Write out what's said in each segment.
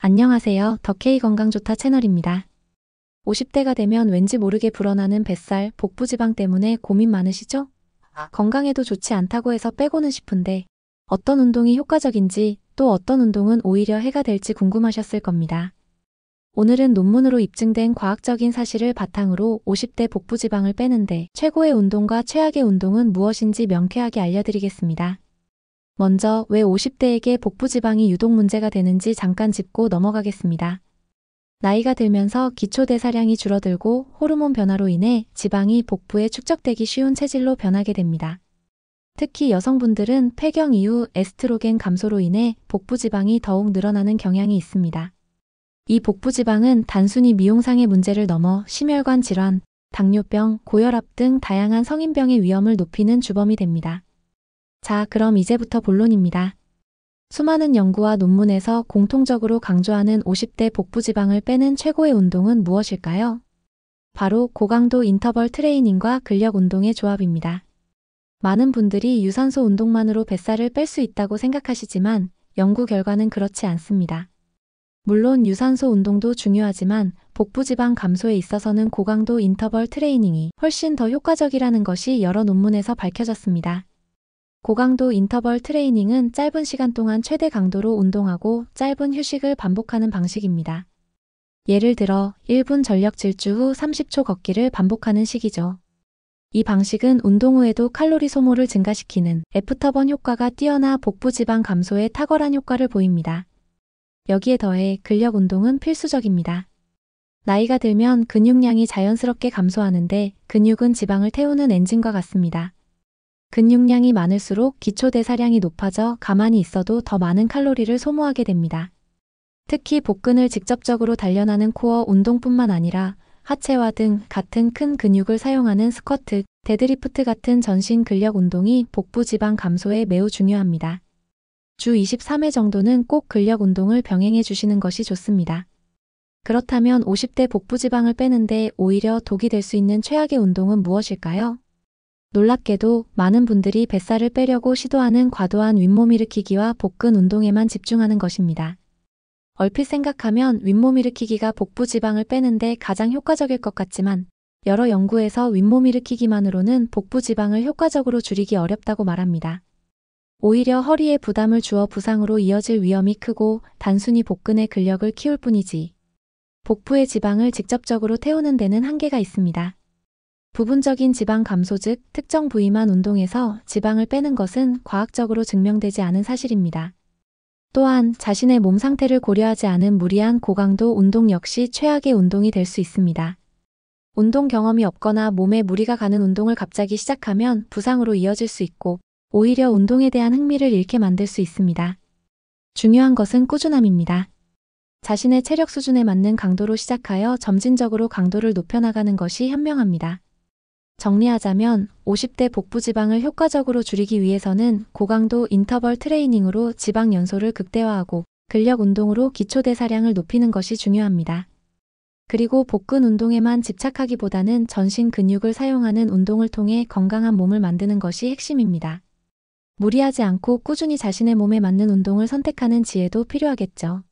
안녕하세요. 더케이 건강좋다 채널입니다. 50대가 되면 왠지 모르게 불어나는 뱃살, 복부지방 때문에 고민 많으시죠? 건강에도 좋지 않다고 해서 빼고는 싶은데 어떤 운동이 효과적인지 또 어떤 운동은 오히려 해가 될지 궁금하셨을 겁니다. 오늘은 논문으로 입증된 과학적인 사실을 바탕으로 50대 복부지방을 빼는데 최고의 운동과 최악의 운동은 무엇인지 명쾌하게 알려드리겠습니다. 먼저 왜 50대에게 복부지방이 유독 문제가 되는지 잠깐 짚고 넘어가겠습니다. 나이가 들면서 기초대사량이 줄어들고 호르몬 변화로 인해 지방이 복부에 축적되기 쉬운 체질로 변하게 됩니다. 특히 여성분들은 폐경 이후 에스트로겐 감소로 인해 복부지방이 더욱 늘어나는 경향이 있습니다. 이 복부지방은 단순히 미용상의 문제를 넘어 심혈관 질환, 당뇨병, 고혈압 등 다양한 성인병의 위험을 높이는 주범이 됩니다. 자, 그럼 이제부터 본론입니다. 수많은 연구와 논문에서 공통적으로 강조하는 50대 복부지방을 빼는 최고의 운동은 무엇일까요? 바로 고강도 인터벌 트레이닝과 근력 운동의 조합입니다. 많은 분들이 유산소 운동만으로 뱃살을 뺄 수 있다고 생각하시지만 연구 결과는 그렇지 않습니다. 물론 유산소 운동도 중요하지만 복부지방 감소에 있어서는 고강도 인터벌 트레이닝이 훨씬 더 효과적이라는 것이 여러 논문에서 밝혀졌습니다. 고강도 인터벌 트레이닝은 짧은 시간 동안 최대 강도로 운동하고 짧은 휴식을 반복하는 방식입니다. 예를 들어 1분 전력 질주 후 30초 걷기를 반복하는 식이죠. 이 방식은 운동 후에도 칼로리 소모를 증가시키는 애프터번 효과가 뛰어나 복부지방 감소에 탁월한 효과를 보입니다. 여기에 더해 근력 운동은 필수적입니다. 나이가 들면 근육량이 자연스럽게 감소하는데 근육은 지방을 태우는 엔진과 같습니다. 근육량이 많을수록 기초대사량이 높아져 가만히 있어도 더 많은 칼로리를 소모하게 됩니다. 특히 복근을 직접적으로 단련하는 코어 운동뿐만 아니라 하체와 등 같은 큰 근육을 사용하는 스쿼트, 데드리프트 같은 전신 근력 운동이 복부 지방 감소에 매우 중요합니다. 주 23회 정도는 꼭 근력 운동을 병행해 주시는 것이 좋습니다. 그렇다면 50대 복부 지방을 빼는데 오히려 독이 될 수 있는 최악의 운동은 무엇일까요? 놀랍게도 많은 분들이 뱃살을 빼려고 시도하는 과도한 윗몸 일으키기와 복근 운동에만 집중하는 것입니다. 얼핏 생각하면 윗몸 일으키기가 복부 지방을 빼는데 가장 효과적일 것 같지만 여러 연구에서 윗몸 일으키기만으로는 복부 지방을 효과적으로 줄이기 어렵다고 말합니다. 오히려 허리에 부담을 주어 부상으로 이어질 위험이 크고 단순히 복근의 근력을 키울 뿐이지 복부의 지방을 직접적으로 태우는 데는 한계가 있습니다. 부분적인 지방 감소 즉 특정 부위만 운동해서 지방을 빼는 것은 과학적으로 증명되지 않은 사실입니다. 또한 자신의 몸 상태를 고려하지 않은 무리한 고강도 운동 역시 최악의 운동이 될 수 있습니다. 운동 경험이 없거나 몸에 무리가 가는 운동을 갑자기 시작하면 부상으로 이어질 수 있고 오히려 운동에 대한 흥미를 잃게 만들 수 있습니다. 중요한 것은 꾸준함입니다. 자신의 체력 수준에 맞는 강도로 시작하여 점진적으로 강도를 높여나가는 것이 현명합니다. 정리하자면 50대 복부지방을 효과적으로 줄이기 위해서는 고강도 인터벌 트레이닝으로 지방 연소를 극대화하고 근력 운동으로 기초대사량을 높이는 것이 중요합니다. 그리고 복근 운동에만 집착하기보다는 전신 근육을 사용하는 운동을 통해 건강한 몸을 만드는 것이 핵심입니다. 무리하지 않고 꾸준히 자신의 몸에 맞는 운동을 선택하는 지혜도 필요하겠죠.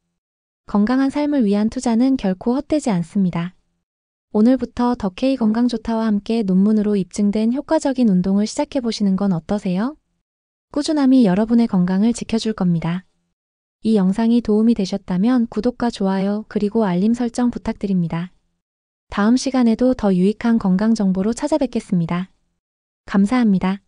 건강한 삶을 위한 투자는 결코 헛되지 않습니다. 오늘부터 더케이 건강좋다와 함께 논문으로 입증된 효과적인 운동을 시작해보시는 건 어떠세요? 꾸준함이 여러분의 건강을 지켜줄 겁니다. 이 영상이 도움이 되셨다면 구독과 좋아요 그리고 알림 설정 부탁드립니다. 다음 시간에도 더 유익한 건강 정보로 찾아뵙겠습니다. 감사합니다.